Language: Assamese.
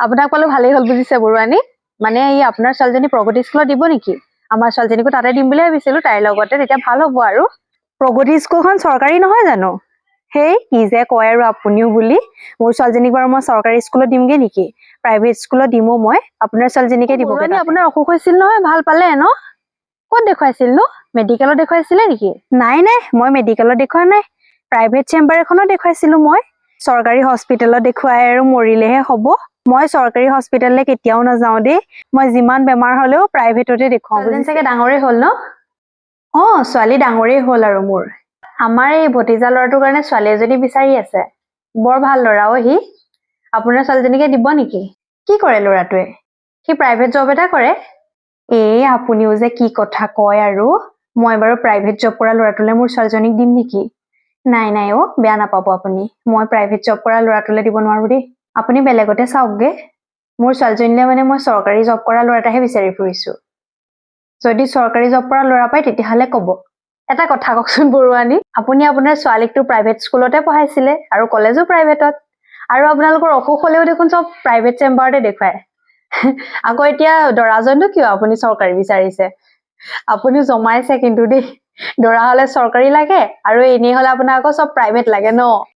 আপোনাক পালো ভালেই হ'ল বুজিছে বৰুৱানী মানে এই আপোনাৰ ছোৱালীজনী প্ৰগতি স্কুলত দিব নেকি আমাৰ ছোৱালীজনীকো তাতে দিম বুলি ভাবিছিলো তাইৰ লগতে তেতিয়া ভাল হ'ব আৰু প্ৰগতি স্কুলখন চৰকাৰী নহয় জানো হেই কি যে কয় আৰু আপুনিও বুলি মোৰ ছোৱালীজনীক বাৰু মই চৰকাৰী স্কুলত দিমগে নেকি প্ৰাইভেট স্কুলত দিমো মই আপোনাৰ ছোৱালীজনীকে দিব বৰুৱানী আপোনাৰ অসুখ হৈছিল নহয় ভাল পালে ন ক'ত দেখুৱাইছিল নো মেডিকেলত দেখুৱাইছিলে নেকি নাই মই মেডিকেলত দেখুৱা নাই প্ৰাইভেট চেম্বাৰ এখনত দেখুৱাইছিলো মই চৰকাৰী হস্পিটেলত দেখুৱাই আৰু মৰিলেহে হ'ব মই চৰকাৰী হস্পিটেললে কেতিয়াও নাযাওঁ দেই মই যিমান বেমাৰ হলেও প্ৰাইভেটতে দেখুৱাও চাগে ডাঙৰেই হ'ল ন ছোৱালী ডাঙৰেই হ'ল আৰু মোৰ আমাৰ এই ভতিজা ল'ৰাটোৰ কাৰণে ছোৱালী এজনী বিচাৰি আছে বৰ ভাল ল'ৰা সি আপোনাৰ ছোৱালীজনীকে দিব নেকি কি কৰে ল'ৰাটোৱে সি প্ৰাইভেট জব এটা কৰে আপুনিও যে কি কথা কয় আৰু মই বাৰু প্ৰাইভেট জব কৰা ল'ৰাটোলে মোৰ ছোৱালীজনীক দিম নেকি নাই বেয়া নাপাব আপুনি মই প্ৰাইভেট জব কৰা ল'ৰাটোলে দিব নোৱাৰো দেই আপুনি বেলেগতে চাওকগে মোৰ ছোৱালীজনীলে মানে মই চৰকাৰী জব কৰা ল'ৰা এটাহে বিচাৰি ফুৰিছো যদি চৰকাৰী জব কৰা ল'ৰা পায় তেতিয়াহ'লে ক'ব এটা কথা কওকচোন বৰুৱানী আপুনি আপোনাৰ ছোৱালীকটো প্ৰাইভেট স্কুলতে পঢ়াইছিলে আৰু কলেজো প্ৰাইভেটত আৰু আপোনালোকৰ অসুখ হ'লেও দেখোন চব প্ৰাইভেট চেম্বাৰতে দেখুৱায় আকৌ এতিয়া দৰাজনটো কিয় আপুনি চৰকাৰী বিচাৰিছে আপুনি জমাইছে কিন্তু দেই দৰা হ'লে চৰকাৰী লাগে আৰু এনেই হ'লে আপোনাৰ আকৌ চব প্ৰাইভেট লাগে ন